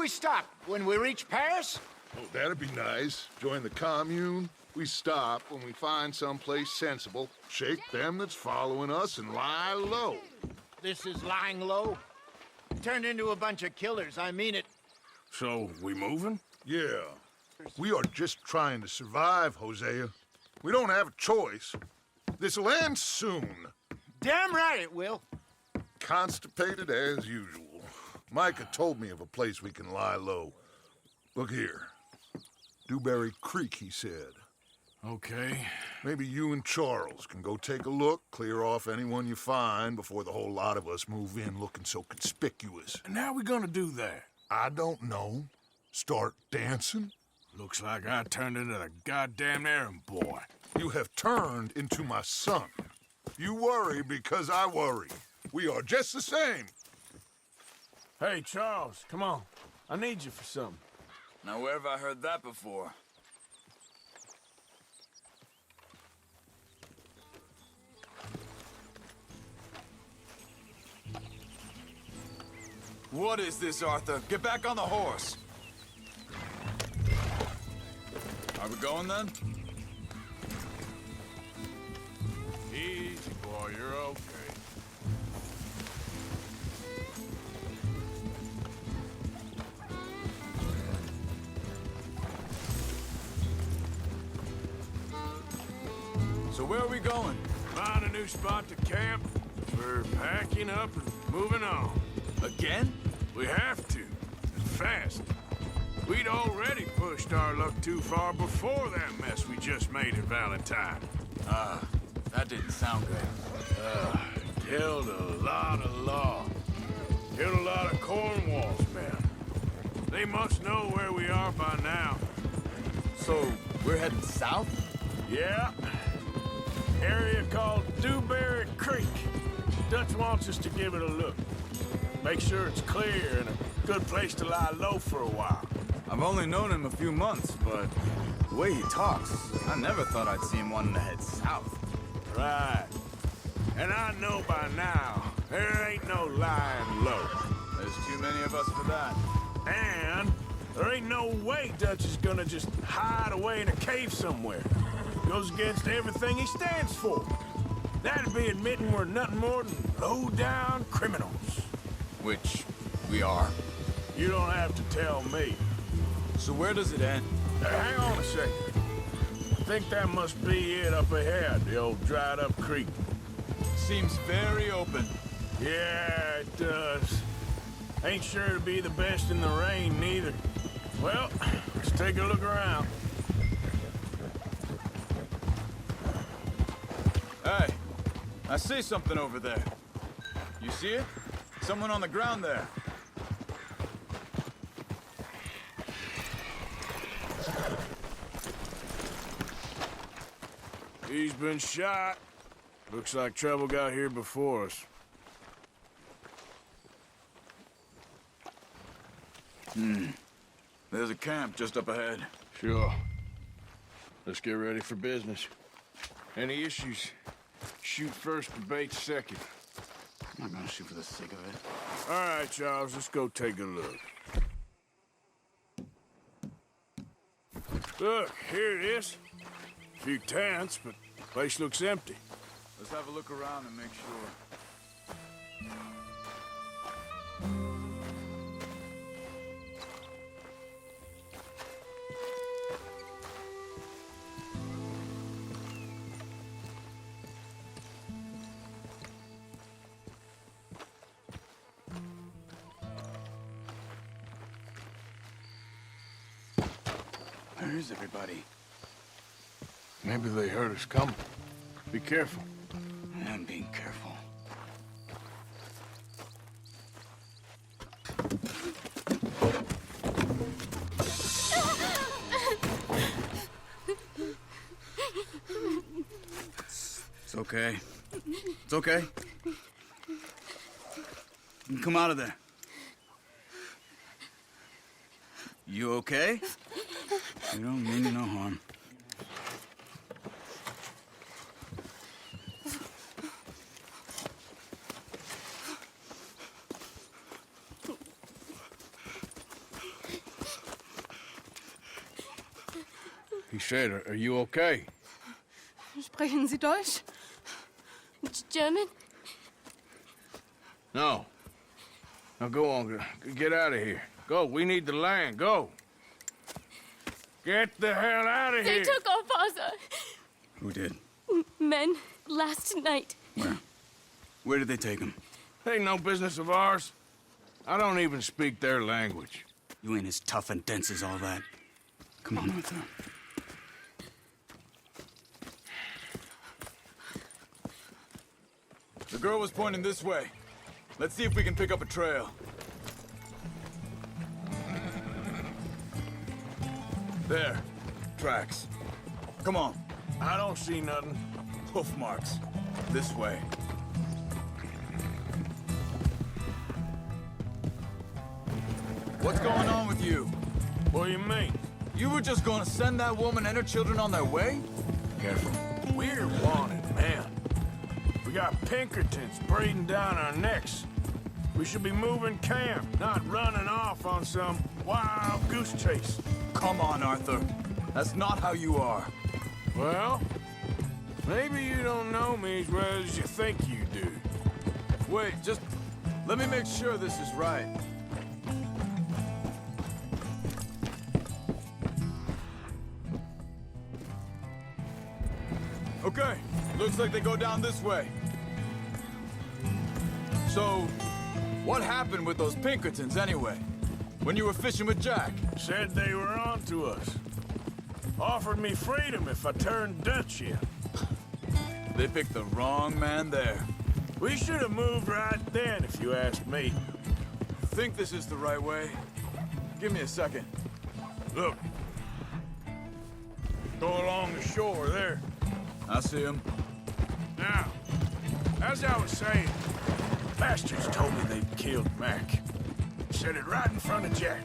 we stop? When we reach Paris? Oh, that'd be nice. Join the commune. We stop when we find someplace sensible, shake them that's following us, and lie low. This is lying low? Turned into a bunch of killers, I mean it. So, we moving? Yeah. We are just trying to survive, Hosea. We don't have a choice. This'll end soon. Damn right it will. Constipated as usual. Micah told me of a place we can lie low. Look here. Dewberry Creek, he said. Okay. Maybe you and Charles can go take a look, clear off anyone you find before the whole lot of us move in looking so conspicuous. And how we gonna do that? I don't know. Start dancing? Looks like I turned into the goddamn errand boy. You have turned into my son. You worry because I worry. We are just the same. Hey, Charles, come on. I need you for something. Now, where have I heard that before? What is this, Arthur? Get back on the horse. Are we going then? Easy, boy, you're okay. So where are we going? Find a new spot to camp. We're packing up and moving on. Again? We have to. And fast. We'd already pushed our luck too far before that mess we just made at Valentine. That didn't sound good. Killed a lot of law. Killed a lot of Cornwall's men. They must know where we are by now. So, we're heading south? Yeah. Area called Dewberry Creek. Dutch wants us to give it a look. Make sure it's clear and a good place to lie low for a while. I've only known him a few months, but the way he talks, I never thought I'd see him wanting to head south. Right. And I know by now, there ain't no lying low. There's too many of us for that. And there ain't no way Dutch is gonna just hide away in a cave somewhere. Goes against everything he stands for. That'd be admitting we're nothing more than low-down criminals. Which we are. You don't have to tell me. So where does it end? Hang on a second. I think that must be it up ahead, the old dried-up creek. Seems very open. Yeah, it does. Ain't sure to be the best in the rain, neither. Well, let's take a look around. Hey, I see something over there. You see it? Someone on the ground there. He's been shot. Looks like trouble got here before us. There's a camp just up ahead. Sure. Let's get ready for business. Any issues? Shoot first, debate second. I'm not gonna shoot for the sake of it. All right, Charles, let's go take a look. Look, here it is. A few tents, but the place looks empty. Let's have a look around and make sure. Where is everybody? Maybe they heard us coming. Be careful. I'm being careful. It's okay. It's okay. You can come out of there. You okay? You don't mean no harm. He said, are you okay? Sprechen Sie Deutsch? German? No. Now go on, get out of here. Go, we need the land, go. Get the hell out of They here! took our father. Who did? Men, last night. Where? Where did they take him? Ain't no business of ours. I don't even speak their language. You ain't as tough and dense as all that. Come on, Arthur. The girl was pointing this way. Let's see if we can pick up a trail. There. Tracks. Come on. I don't see nothing. Hoof marks. This way. What's going on with you? What do you mean? You were just gonna send that woman and her children on their way? Careful. We're wanted, man. We got Pinkertons breathing down our necks. We should be moving camp, not running off on some wild goose chase. Come on, Arthur. That's not how you are. Well, maybe you don't know me as well as you think you do. Wait, just let me make sure this is right. Okay, looks like they go down this way. So, what happened with those Pinkertons anyway? When you were fishing with Jack? Said they were on to us. Offered me freedom if I turned Dutch in. They picked the wrong man there. We should have moved right then, if you ask me. Think this is the right way? Give me a second. Look. Go along the shore there. I see him. Now, as I was saying, bastards told me they'd killed Mac. Said it right in front of Jack.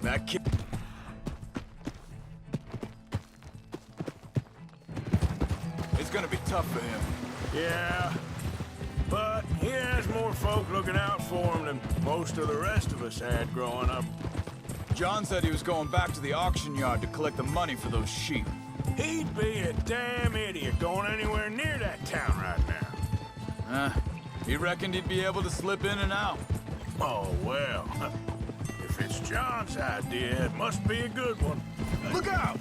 That kid... It's gonna be tough for him. Yeah, but he has more folk looking out for him than most of the rest of us had growing up. John said he was going back to the auction yard to collect the money for those sheep. He'd be a damn idiot going anywhere near that town right now. He reckoned he'd be able to slip in and out. Oh, well. If it's John's idea, it must be a good one. Look out!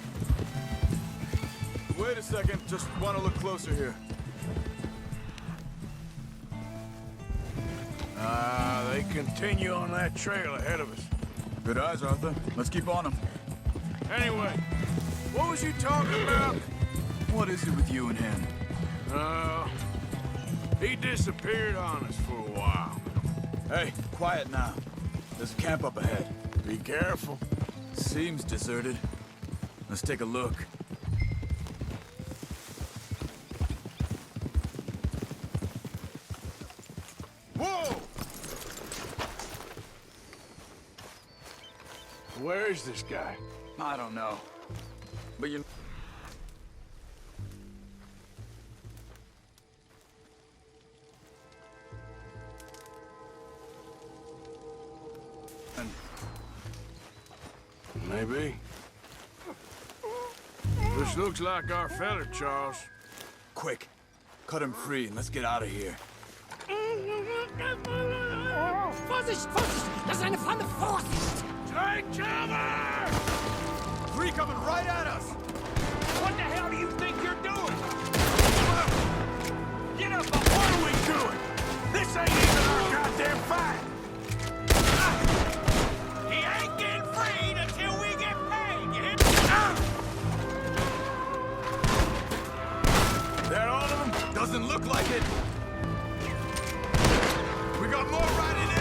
Wait a second, just want to look closer here. They continue on that trail ahead of us. Good eyes, Arthur. Let's keep on them. Anyway, what was you talking about? What is it with you and him? He disappeared on us for a while. Hey, quiet now. There's a camp up ahead. Be careful. Seems deserted. Let's take a look. Whoa! Where is this guy? I don't know. But you... Maybe. This looks like our fella, Charles. Quick. Cut him free and let's get out of here. Vorsicht, Vorsicht! Das ist eine Pfanne! Vorsicht! Take cover! Three coming right at us! What the hell do you think you're doing? Get up! What are we doing? This ain't even our goddamn fight! He ain't getting freed until we get paid, you hear? That all of them? Doesn't look like it! We got more riding in!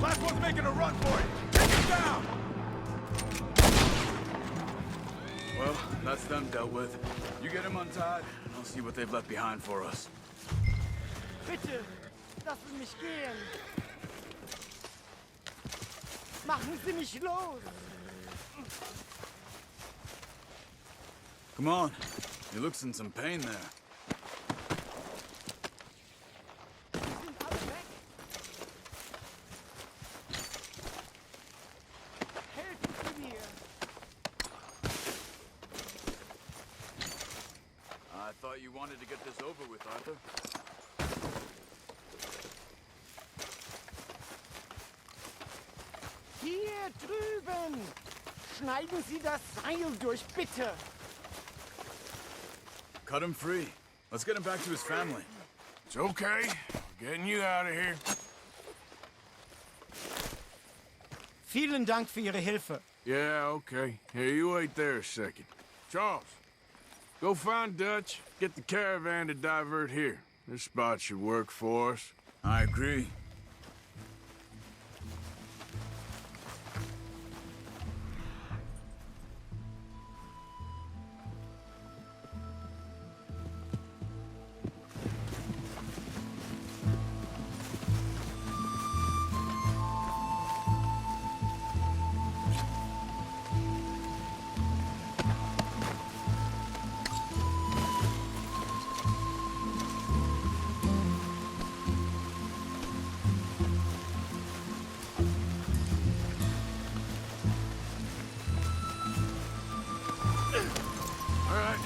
Last one's making a run for it! Take him down! Well, that's them dealt with. You get him untied, and I'll see what they've left behind for us. Bitte, lassen mich gehen. Machen Sie mich los. Come on. He looks in some pain there. I thought you wanted to get this over with, Arthur. Hier drüben! Schneiden Sie das Seil durch, bitte! Cut him free. Let's get him back to his family. It's okay. We're getting you out of here. Vielen Dank für Ihre Hilfe. Yeah, okay. Here, you wait there a second. Charles, go find Dutch. Get the caravan to divert here. This spot should work for us. I agree. All right,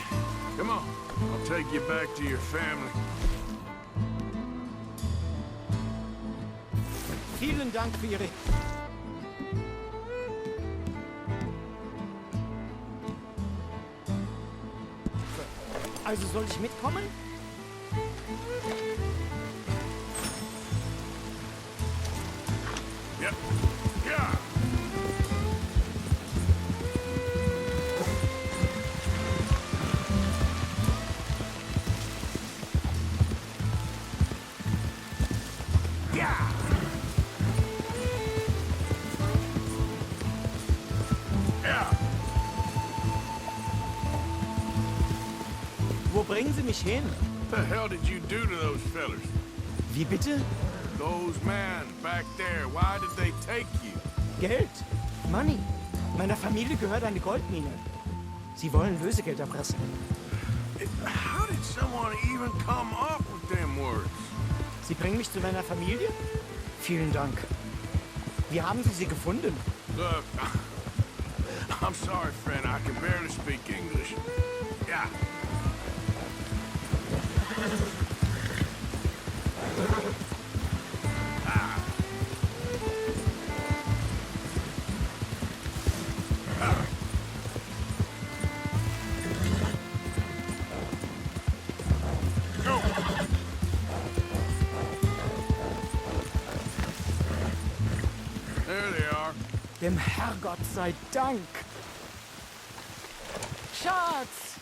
come on. I'll take you back to your family. Vielen Dank für Ihre... Also soll ich mitkommen? Yep. Yeah. Yeah. Yeah. Wo bringen Sie mich hin? What the hell did you do to those fellers? Wie bitte? Those men back there, why did they take you? Geld. Money. Meiner Familie gehört eine Goldmine. Sie wollen Lösegeld erpressen. How did someone even come up with them words? Sie bringen mich zu meiner Familie? Vielen Dank. Wie haben Sie sie gefunden? Look, I'm sorry, friend. I can barely speak English. Yeah. Go. There they are. Dem Herrgott sei Dank. Schatz!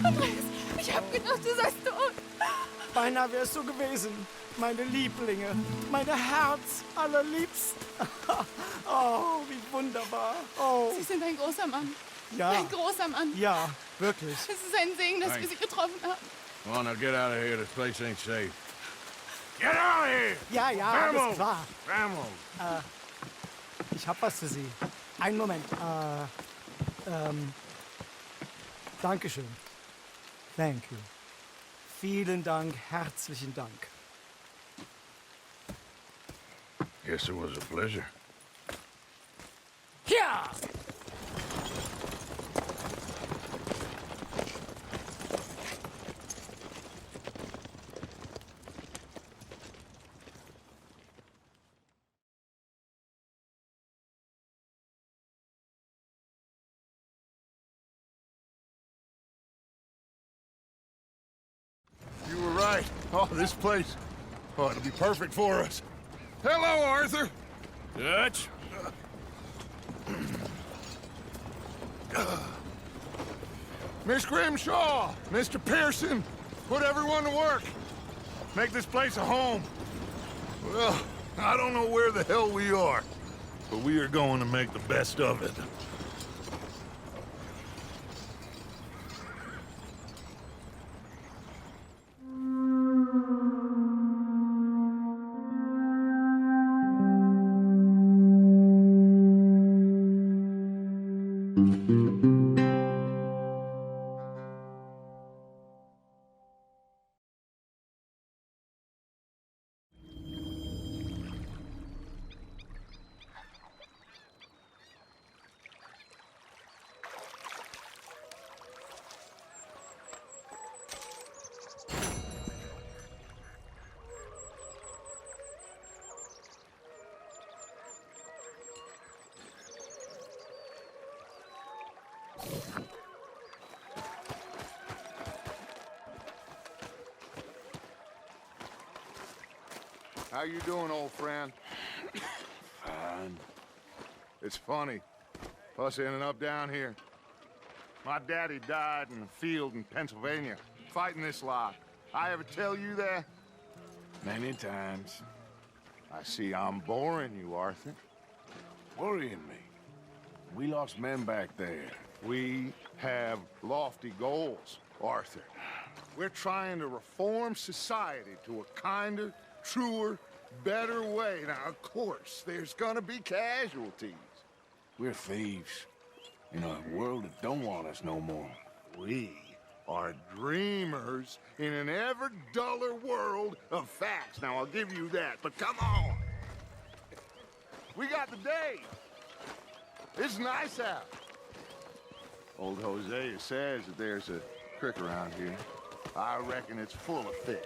Andreas, ich hab gedacht, du seist tot. Beinahe wär's so gewesen. Meine Lieblinge. Meine Herz allerliebst. Oh, wie wunderbar. Oh, Sie sind ein großer Mann. ja. Ein großer Mann. Ja, wirklich. Es ist ein Segen, dass wir Sie getroffen haben. Come on, now get out of here. This place ain't safe. Get out of here! Ja, ja, alles klar. Vamos! Ich hab was für Sie. Einen Moment. Dankeschön. Thank you. Vielen Dank, herzlichen Dank. Guess it was a pleasure. Ja! You were right. Oh, this place. Oh, it'll be perfect for us. Hello, Arthur. Dutch? Miss Grimshaw, Mr. Pearson, put everyone to work. Make this place a home. Well, I don't know where the hell we are, but we are going to make the best of it. How you doing, old friend? Fine. It's funny, us ending up down here. My daddy died in a field in Pennsylvania, fighting this lot. I ever tell you that? Many times. I see I'm boring you, Arthur. Worrying me. We lost men back there. We have lofty goals, Arthur. We're trying to reform society to a kinder, truer, better way. Now, of course, there's gonna be casualties. We're thieves. In a world that don't want us no more. We are dreamers in an ever duller world of facts. Now, I'll give you that, but come on. We got the day. It's nice out. Old Hosea says that there's a creek around here. I reckon it's full of fish.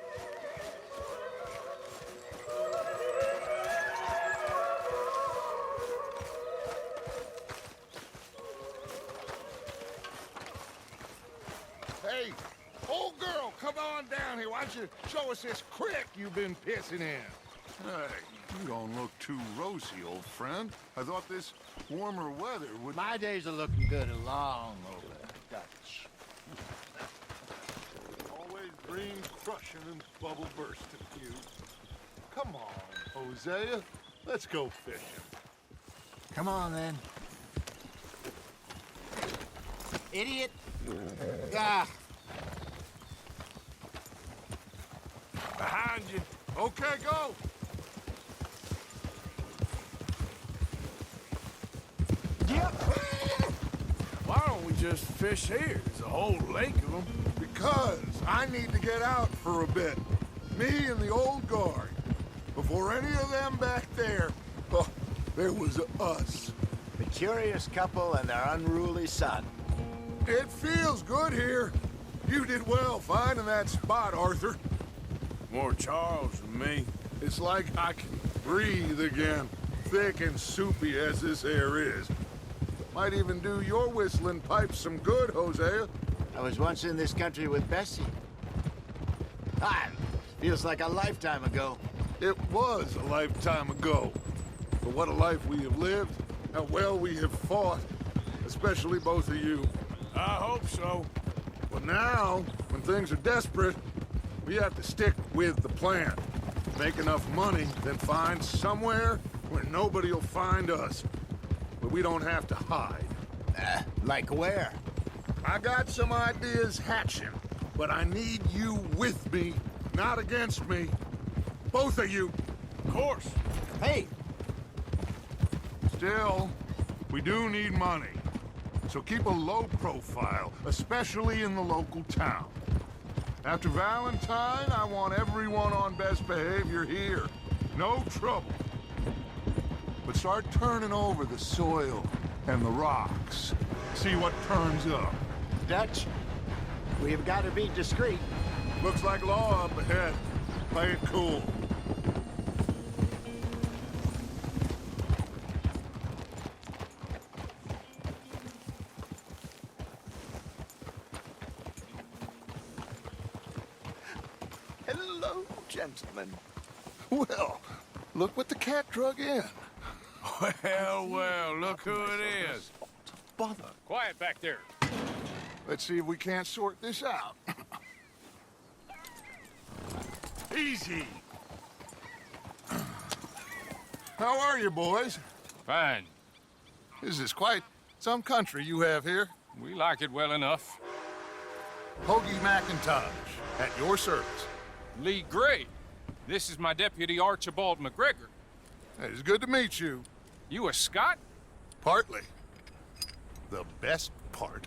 Hey, old girl, come on down here. Why don't you show us this creek you've been pissing in? Hey, you don't look too rosy, old friend. I thought this warmer weather would... My days are looking good along over Dutch. Always dream crushing and bubble bursting, you. Come on, Hosea. Let's go fishing. Come on, then. Idiot! Ah! Behind you. Okay, go! Yep. Why don't we just fish here? There's a whole lake of them. Because I need to get out for a bit. Me and the old guard. Before any of them back there, oh, there was us. The curious couple and their unruly son. It feels good here. You did well finding that spot, Arthur. More Charles than me. It's like I can breathe again, thick and soupy as this air is. Might even do your whistling pipes some good, Hosea. I was once in this country with Bessie. Ah, feels like a lifetime ago. It was a lifetime ago. But what a life we have lived, how well we have fought, especially both of you. I hope so. But now, when things are desperate, we have to stick with the plan. Make enough money, then find somewhere where nobody will find us. But we don't have to hide. Like where? I got some ideas hatching, but I need you with me, not against me. Both of you. Of course. Hey! Still, we do need money. So keep a low profile, especially in the local town. After Valentine, I want everyone on best behavior here. No trouble. But start turning over the soil and the rocks. See what turns up. Dutch, we've got to be discreet. Looks like law up ahead. Play it cool. Hello, gentlemen. Well, look what the cat drug in. Well, well, look who it is. Bother. Quiet back there. Let's see if we can't sort this out. Easy. How are you, boys? Fine. This is quite some country you have here. We like it well enough. Hoagie McIntosh, at your service. Lee Gray. This is my deputy Archibald McGregor. It's good to meet you. You a Scot? Partly. The best part.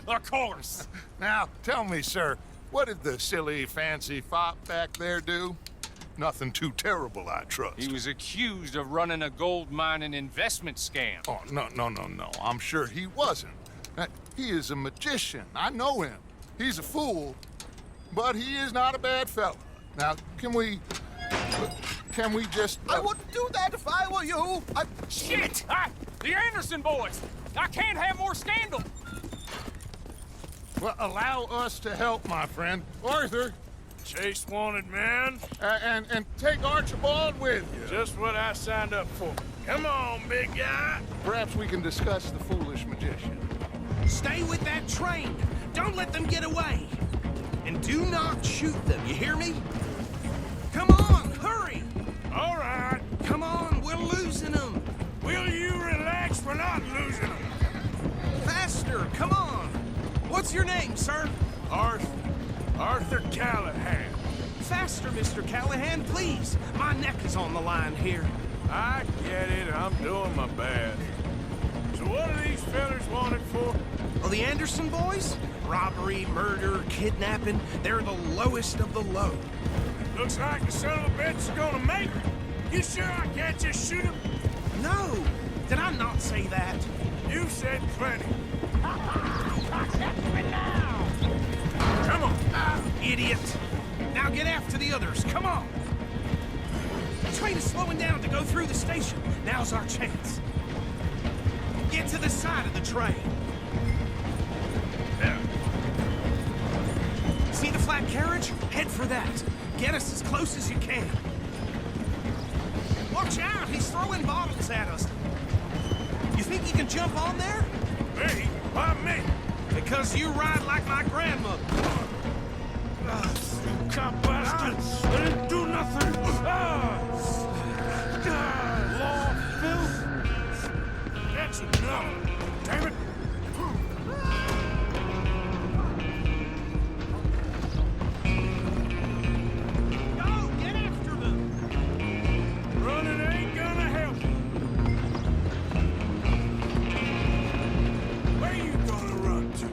Of course. Now, tell me, sir, what did the silly, fancy fop back there do? Nothing too terrible, I trust. He was accused of running a gold mining investment scam. Oh, no. I'm sure he wasn't. He is a magician. I know him. He's a fool, but he is not a bad fellow. Now, can we just... I wouldn't do that if I were you. Shit! The Anderson boys! I can't have more scandal! Well, allow us to help, my friend. Arthur, Chase wanted man. And take Archibald with you. Just what I signed up for. Come on, big guy. Perhaps we can discuss the foolish magician. Stay with that train. Don't let them get away. And do not shoot them, you hear me? Come on, hurry! All right. Come on, we're losing them. Will you relax? We're not losing them. Faster, come on. What's your name, sir? Arthur Callahan. Faster, Mr. Callahan, please. My neck is on the line here. I get it. I'm doing my best. So what are these fellers wanted for? Oh, the Anderson boys? Robbery, murder, kidnapping. They're the lowest of the low. Looks like the son of a bitch is gonna make it. You sure I can't just shoot him? No! Did I not say that? You said plenty. Come on. Idiot! Now get after the others, come on! The train is slowing down to go through the station. Now's our chance. Get to the side of the train. There. See the flat carriage? Head for that. Get us as close as you can. Watch out! He's throwing bottles at us. You think you can jump on there? Me? Why me? Because you ride like my grandmother. Cop bastards! I didn't do nothing! Law, filth! That's enough! Damn it! Go! Get after them! Running ain't gonna help. Where you gonna run to?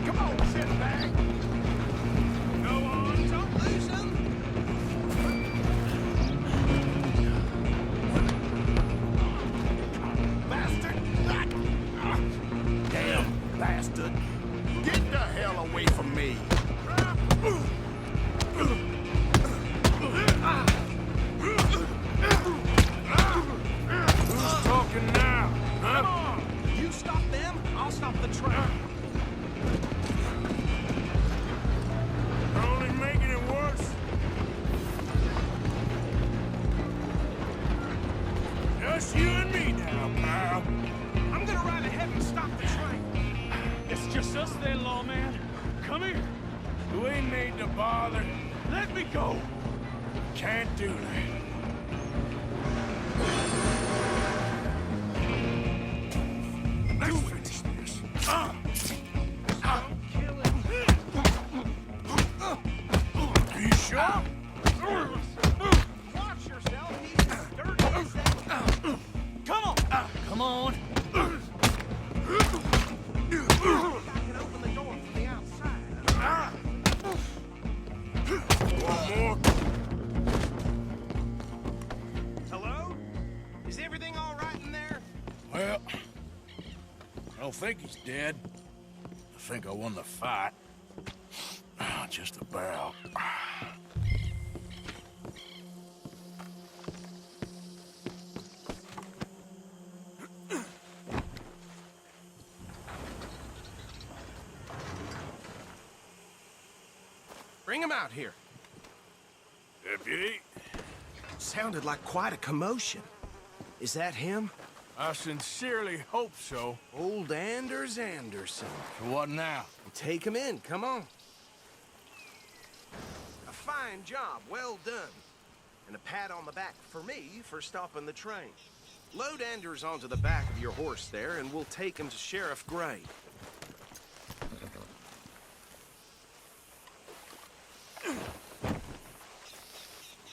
Come on, sit back. Go on, Don't lose them! bastard! Damn bastard! Get the hell away from me. Who's talking now? Huh? You stop them, I'll stop the train. You're only making it worse. Just you and me now, pal. I'm gonna ride ahead and stop the train. It's just us then, lawman. Come here. We ain't need to bother. Let me go. Can't do that. Let's finish this. Are you sure? Watch yourself, he's as dirty as that. Come on. Come on. I can open the door from the outside. One more. Hello? Is everything all right in there? Well, I don't think he's dead. I think I won the fight. Just about. Bring him out here. Deputy, Sounded like quite a commotion. Is that him? I sincerely hope so. Old Anders Anderson. What now? Take him in, come on. A fine job, well done. And a pat on the back for me for stopping the train. Load Anders onto the back of your horse there, and we'll take him to Sheriff Gray.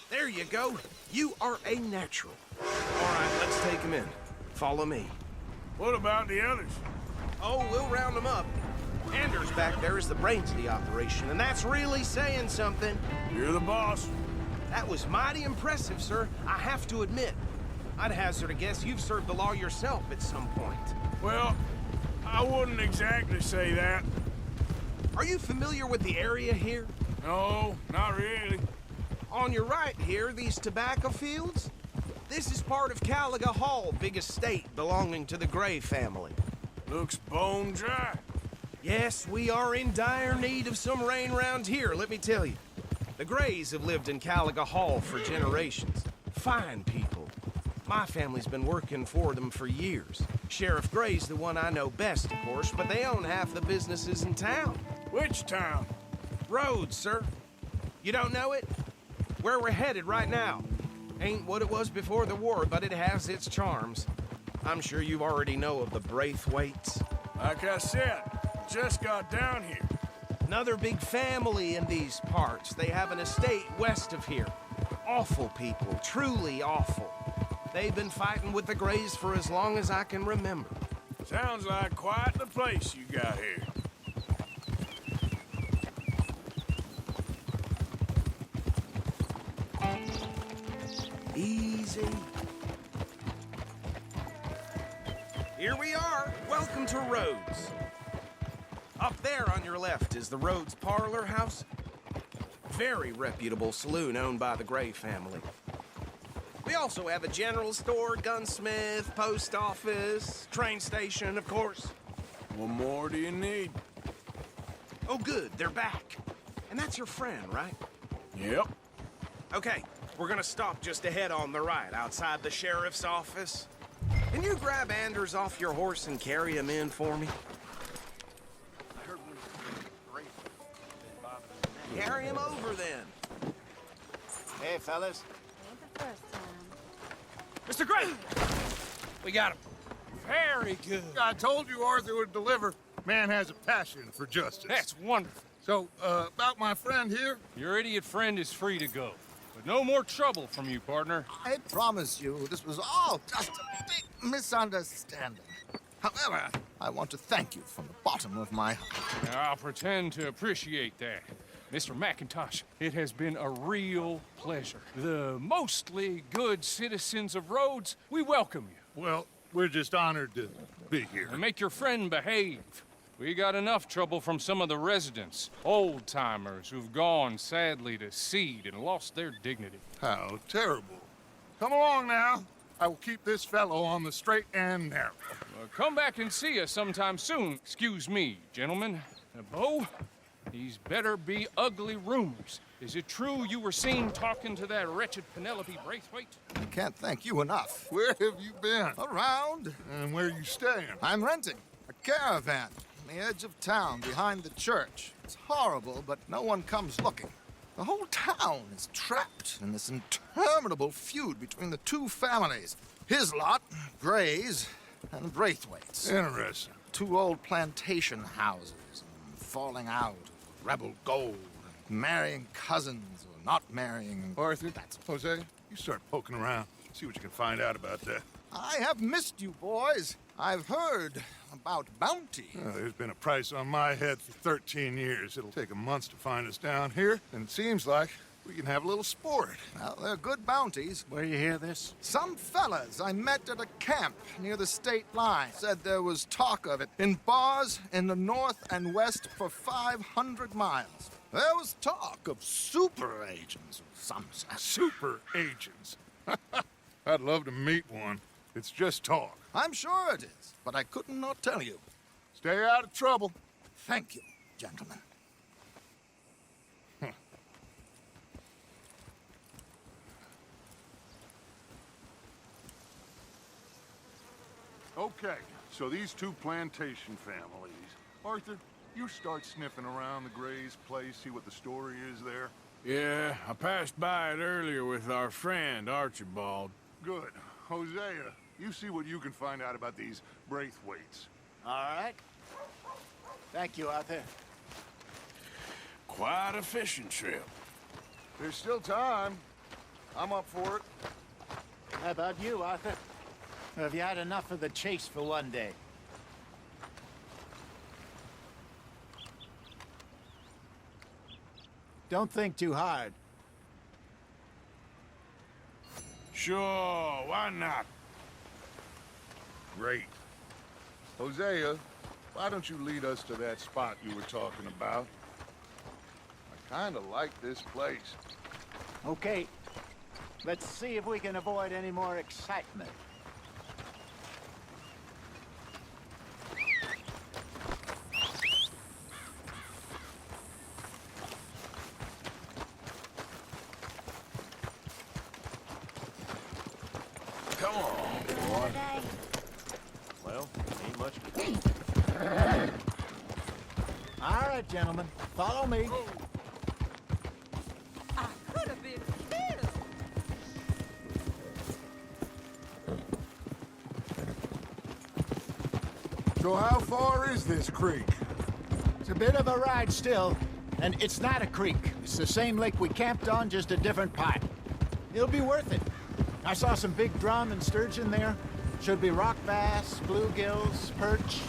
There you go. You are a natural. All right, let's take him in. Follow me. What about the others? Oh, we'll round them up. Anders back there is the brains of the operation, and that's really saying something. You're the boss. That was mighty impressive, sir. I have to admit. I'd hazard a guess you've served the law yourself at some point. Well, I wouldn't exactly say that. Are you familiar with the area here? No, not really. On your right here, these tobacco fields? This is part of Caliga Hall, big estate belonging to the Gray family. Looks bone dry. Yes, we are in dire need of some rain round here, let me tell you. The Grays have lived in Caliga Hall for generations. Fine people. My family's been working for them for years. Sheriff Gray's the one I know best, of course, but they own half the businesses in town. Which town? Rhodes, sir. You don't know it? Where we're headed right now. Ain't what it was before the war, but it has its charms. I'm sure you already know of the Braithwaites. Like I said, just got down here. Another big family in these parts. They have an estate west of here. Awful people, truly awful. They've been fighting with the Grays for as long as I can remember. Sounds like quite the place you got here. Easy. Here we are. Welcome to Rhodes. Up there on your left is the Rhodes Parlor House. Very reputable saloon owned by the Gray family. We also have a general store, gunsmith, post office, train station, of course. What more do you need? Oh, good, they're back. And that's your friend, right? Yep. Okay, we're gonna stop just ahead on the right, outside the sheriff's office. Can you grab Anders off your horse and carry him in for me? Carry him over, then. Hey, fellas. Ain't the first time. Mr. Gray! We got him. Very good. I told you Arthur would deliver. Man has a passion for justice. That's wonderful. So, about my friend here? Your idiot friend is free to go. But no more trouble from you, partner. I promise you, this was all just a big misunderstanding. However, I want to thank you from the bottom of my heart. Now, I'll pretend to appreciate that. Mr. McIntosh, it has been a real pleasure. The mostly good citizens of Rhodes, we welcome you. Well, we're just honored to be here. And make your friend behave. We got enough trouble from some of the residents, old-timers who've gone, sadly, to seed and lost their dignity. How terrible. Come along now. I will keep this fellow on the straight and narrow. Come back and see us sometime soon. Excuse me, gentlemen. Bo, these better be ugly rumors. Is it true you were seen talking to that wretched Penelope Braithwaite? I can't thank you enough. Where have you been? Around. And where you staying? I'm renting a caravan on the edge of town behind the church. It's horrible, but no one comes looking. The whole town is trapped in this interminable feud between the two families. His lot, Gray's, and Braithwaite's. Interesting. Two old plantation houses, falling out, rebel gold, marrying cousins or not marrying. Arthur, that's Jose. You start poking around. See what you can find out about that. I have missed you, boys. I've heard about bounty. There's been a price on my head for 13 years. It'll take a month to find us down here, and it seems like we can have a little sport. Well, they're good bounties. Where you hear this? Some fellas I met at a camp near the state line said there was talk of it in bars in the north and west for 500 miles. There was talk of super agents of some sort. Super agents. I'd love to meet one. It's just talk. I'm sure it is, but I couldn't not tell you. Stay out of trouble. Thank you, gentlemen. Okay, so these two plantation families. Arthur, you start sniffing around the Gray's place, see what the story is there. Yeah, I passed by it earlier with our friend, Archibald. Good. Hosea, you see what you can find out about these Braithwaites. All right. Thank you, Arthur. Quite a fishing trip. There's still time. I'm up for it. How about you, Arthur? Or have you had enough of the chase for one day? Don't think too hard. Sure, why not? Great. Hosea, why don't you lead us to that spot you were talking about? I kind of like this place. Okay. Let's see if we can avoid any more excitement. Come on, boy. Well, ain't much. All right, gentlemen, follow me. I could have been killed. So how far is this creek? It's a bit of a ride still, and it's not a creek. It's the same lake we camped on, just a different part. It'll be worth it. I saw some big drum and sturgeon there. Should be rock bass, bluegills, perch,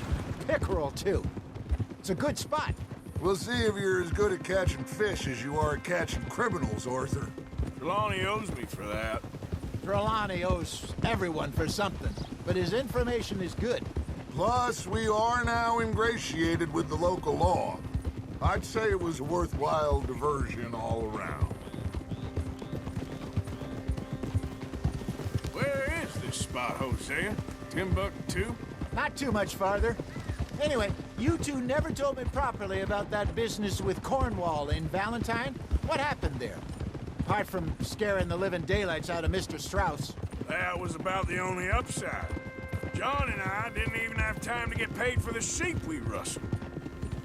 pickerel too. It's a good spot. We'll see if you're as good at catching fish as you are at catching criminals, Arthur. Trelawney owes me for that. Trelawney owes everyone for something, but his information is good. Plus, we are now ingratiated with the local law. I'd say it was a worthwhile diversion all around. Where is this spot, Hosea? Timbuktu? Not too much farther. Anyway, you two never told me properly about that business with Cornwall in Valentine. What happened there? Apart from scaring the living daylights out of Mr. Strauss. That was about the only upside. John and I didn't even have time to get paid for the sheep we rustled.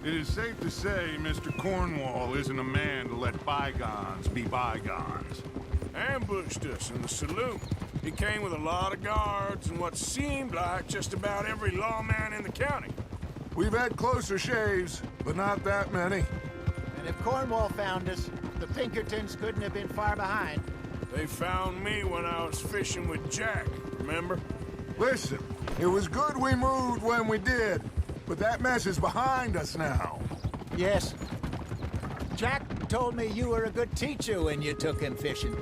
It is safe to say Mr. Cornwall isn't a man to let bygones be bygones. Ambushed us in the saloon. He came with a lot of guards and what seemed like just about every lawman in the county. We've had closer shaves, but not that many. And if Cornwall found us, the Pinkertons couldn't have been far behind. They found me when I was fishing with Jack, remember? Listen, it was good we moved when we did, but that mess is behind us now. Yes. Jack told me you were a good teacher when you took him fishing.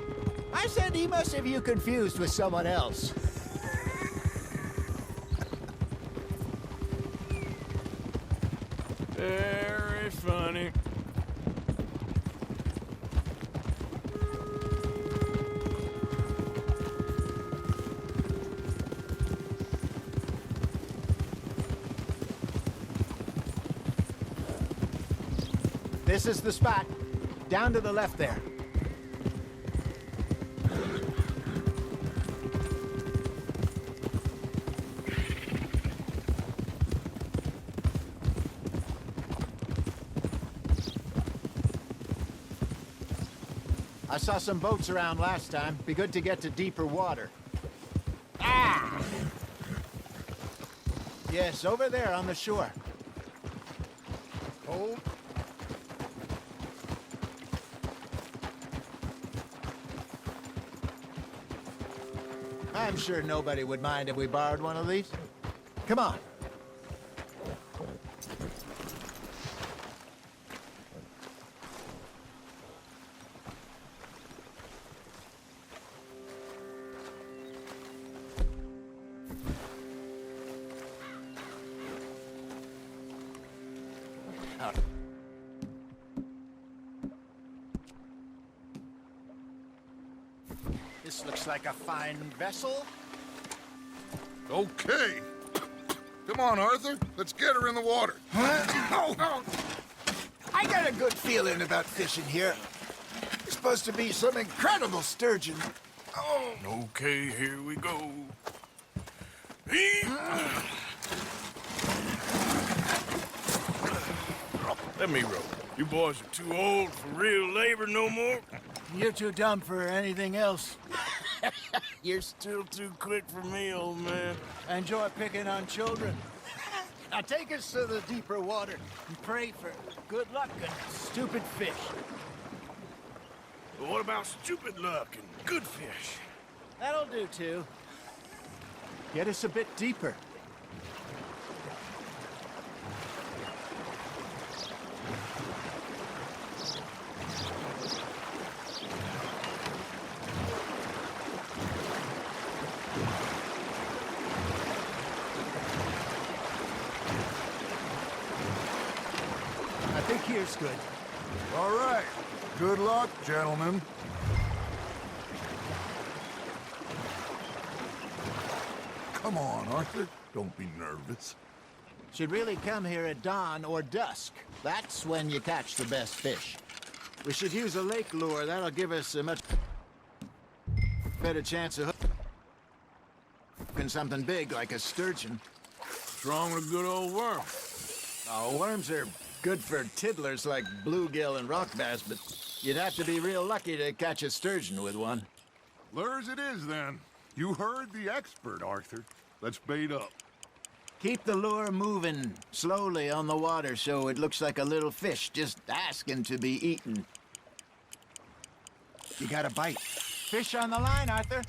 I said he must have you confused with someone else. Very funny. This is the spot. Down to the left there. I saw some boats around last time. Be good to get to deeper water. Ah! Yes, over there on the shore. Hold. I'm sure nobody would mind if we borrowed one of these. Come on. Out. This looks like a fine vessel. Okay. Come on, Arthur. Let's get her in the water. Oh. I got a good feeling about fishing here. It's supposed to be some incredible sturgeon. Oh. Okay, here we go. Let me row. You boys are too old for real labor no more. You're too dumb for anything else. You're still too quick for me, old man. I enjoy picking on children. Now take us to the deeper water and pray for good luck and stupid fish. But what about stupid luck and good fish? That'll do too. Get us a bit deeper. I think here's good. All right. Good luck, gentlemen. Come on, Arthur. Don't be nervous. Should really come here at dawn or dusk. That's when you catch the best fish. We should use a lake lure. That'll give us a much better chance of catching something big like a sturgeon. What's wrong with a good old worm? Oh, worms are good for tiddlers like bluegill and rock bass, but you'd have to be real lucky to catch a sturgeon with one. Lures it is, then. You heard the expert, Arthur. Let's bait up. Keep the lure moving slowly on the water so it looks like a little fish just asking to be eaten. You got a bite. Fish on the line, Arthur.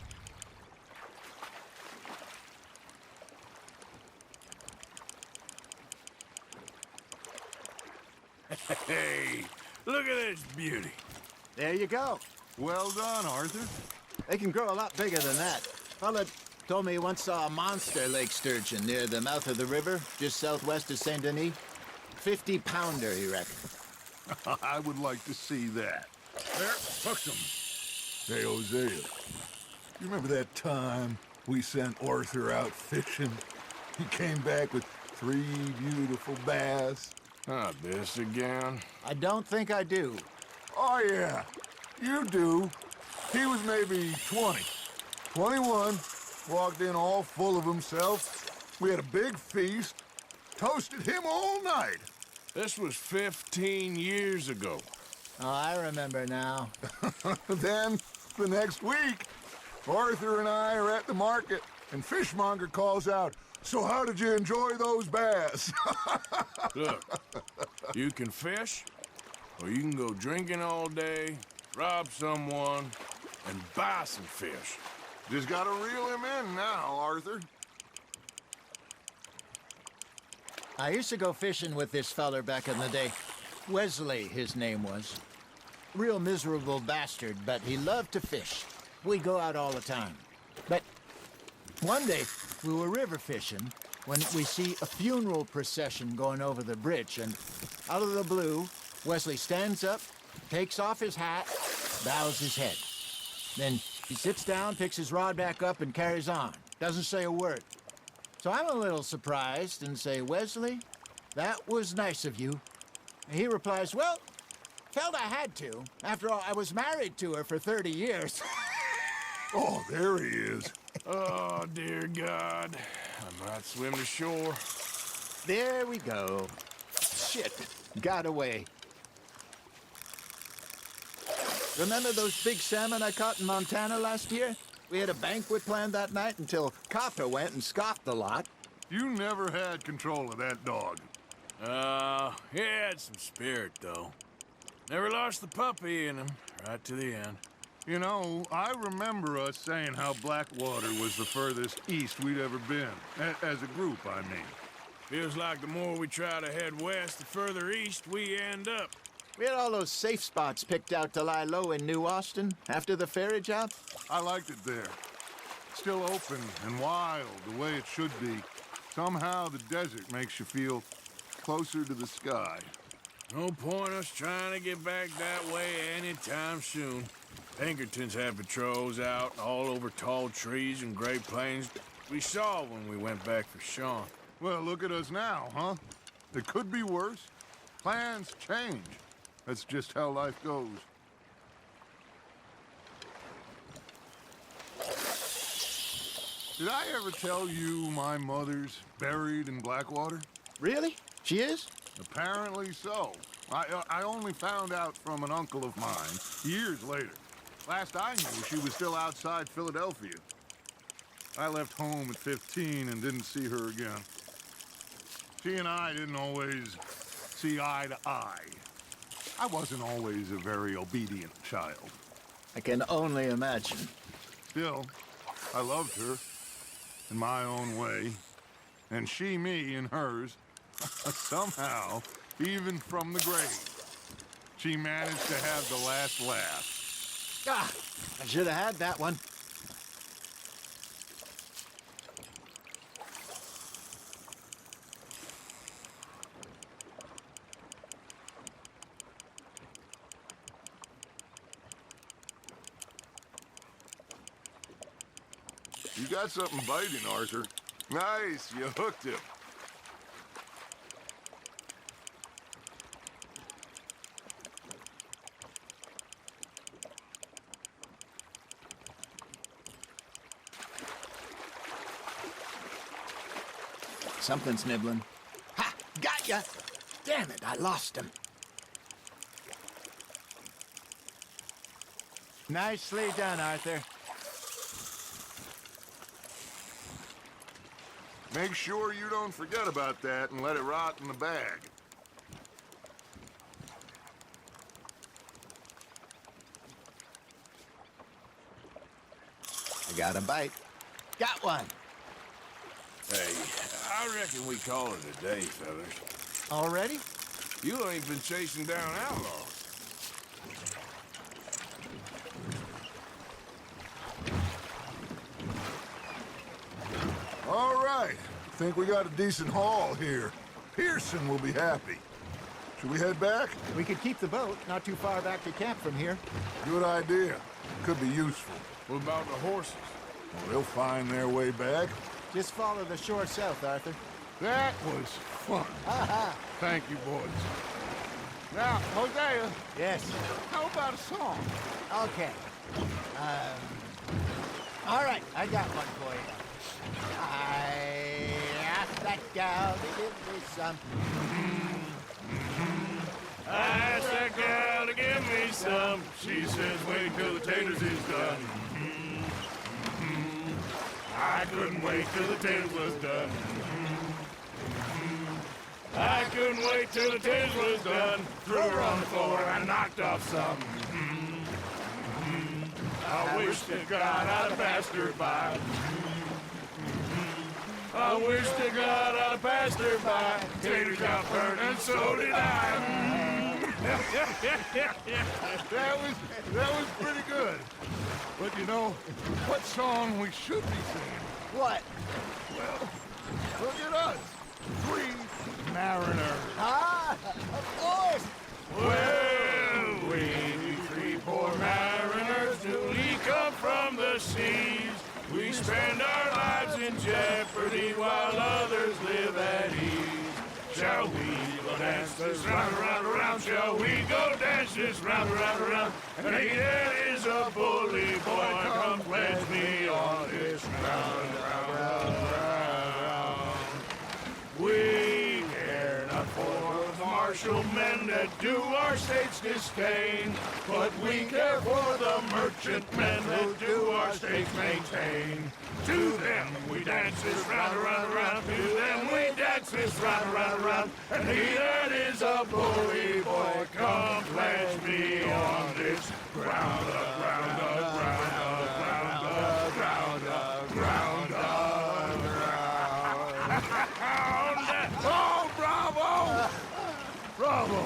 Hey, look at this beauty. There you go. Well done, Arthur. They can grow a lot bigger than that. Fella told me he once saw a monster lake sturgeon near the mouth of the river, just southwest of Saint Denis. 50-pounder, he reckoned. I would like to see that. There, hooked him. Hey, Hosea, you remember that time we sent Arthur out fishing? He came back with 3 beautiful bass. Not this again. I don't think I do. Oh, yeah, you do. He was maybe 20, 21, walked in all full of himself. We had a big feast, toasted him all night. This was 15 years ago. Oh, I remember now. Then, the next week, Arthur and I are at the market, and Fishmonger calls out, "So how did you enjoy those bass?" Look, you can fish, or you can go drinking all day, rob someone, and buy some fish. Just gotta reel him in now, Arthur. I used to go fishing with this feller back in the day. Wesley, his name was. Real miserable bastard, but he loved to fish. We'd go out all the time. But one day, we were river fishing when we see a funeral procession going over the bridge, and out of the blue, Wesley stands up, takes off his hat, bows his head. Then he sits down, picks his rod back up, and carries on. Doesn't say a word. So I'm a little surprised and say, "Wesley, that was nice of you." And he replies, "Well, felt I had to. After all, I was married to her for 30 years. Oh, there he is. Oh, dear God. I might swim to shore. There we go. Shit, got away. Remember those big salmon I caught in Montana last year? We had a banquet planned that night until Copper went and scoffed the lot. You never had control of that dog. He had some spirit, though. Never lost the puppy in him, right to the end. You know, I remember us saying how Blackwater was the furthest east we'd ever been. As a group, I mean. Feels like the more we try to head west, the further east we end up. We had all those safe spots picked out to lie low in New Austin after the ferry job. I liked it there. Still open and wild, the way it should be. Somehow the desert makes you feel closer to the sky. No point us trying to get back that way anytime soon. Pinkertons had patrols out all over tall trees and Great Plains. We saw when we went back for Sean. Well, look at us now, huh? It could be worse. Plans change. That's just how life goes. Did I ever tell you my mother's buried in Blackwater? Really? She is? Apparently so. I only found out from an uncle of mine years later. Last I knew, she was still outside Philadelphia. I left home at 15 and didn't see her again. She and I didn't always see eye to eye. I wasn't always a very obedient child. I can only imagine. Still, I loved her in my own way, and she me in hers. Somehow, even from the grave, she managed to have the last laugh. Ah, I should have had that one. You got something biting, Arthur. Nice, you hooked him. Something's nibbling. Ha! Got ya! Damn it, I lost him. Nicely done, Arthur. Make sure you don't forget about that and let it rot in the bag. I got a bite. Got one. Hey, I reckon we call it a day, fellas. Already? You ain't been chasing down outlaws. All right. Think we got a decent haul here. Pearson will be happy. Should we head back? We could keep the boat not too far back to camp from here. Good idea. Could be useful. What about the horses? Well, they'll find their way back. Just follow the shore south, Arthur. That was fun. Thank you, boys. Now, Hosea, Yes. how about a song? Okay. All right, I got one for you. I asked that gal to give me some. I asked that gal to give me some. She says, wait till the taters is done. I couldn't wait till the taters was done. I couldn't wait till the taters was done. Threw her on the floor and knocked off some. I wish to God I'd have passed her by. I wish to God I'd have passed her by. Taters got burned and so did I. That was pretty good. But you know, what song we should be singing? What? Well, look at us. 3 mariners. Ah, of course. Well, we 3 poor mariners newly come from the seas. We spend our lives in jeopardy while others live at ease. Shall we go dance this round, around, around? Shall we go dance this round, around, around? And he that is a bully boy, come pledge me on this round, round, round, round. We care not for the martial men that do our state's disdain, but we care for the merchant men that do our state's maintain. To them we dance this round, around, around. To them we dance this round, around, around. And he that is a bully boy, come pledge me on this ground, ground, ground, ground, ground, ground, ground. Oh, bravo! Bravo!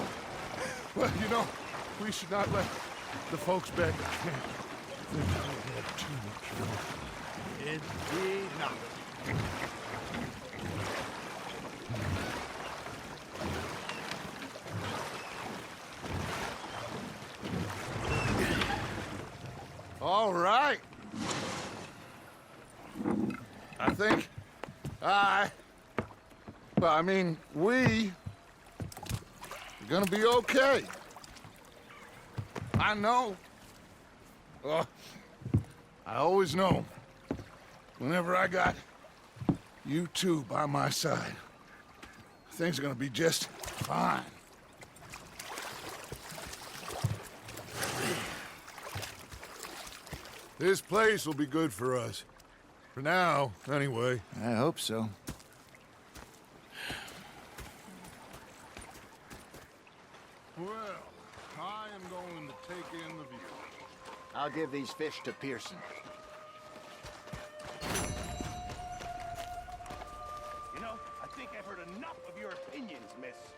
Well, you know, we should not let the folks back at camp think that we had too much fun. Indeed not. All right. I think we are gonna be okay. I know. I always know. Whenever I got you two by my side, things are gonna be just fine. This place will be good for us. For now, anyway. I hope so. Well, I am going to take in the view. I'll give these fish to Pearson. You know, I think I've heard enough of your opinions, miss.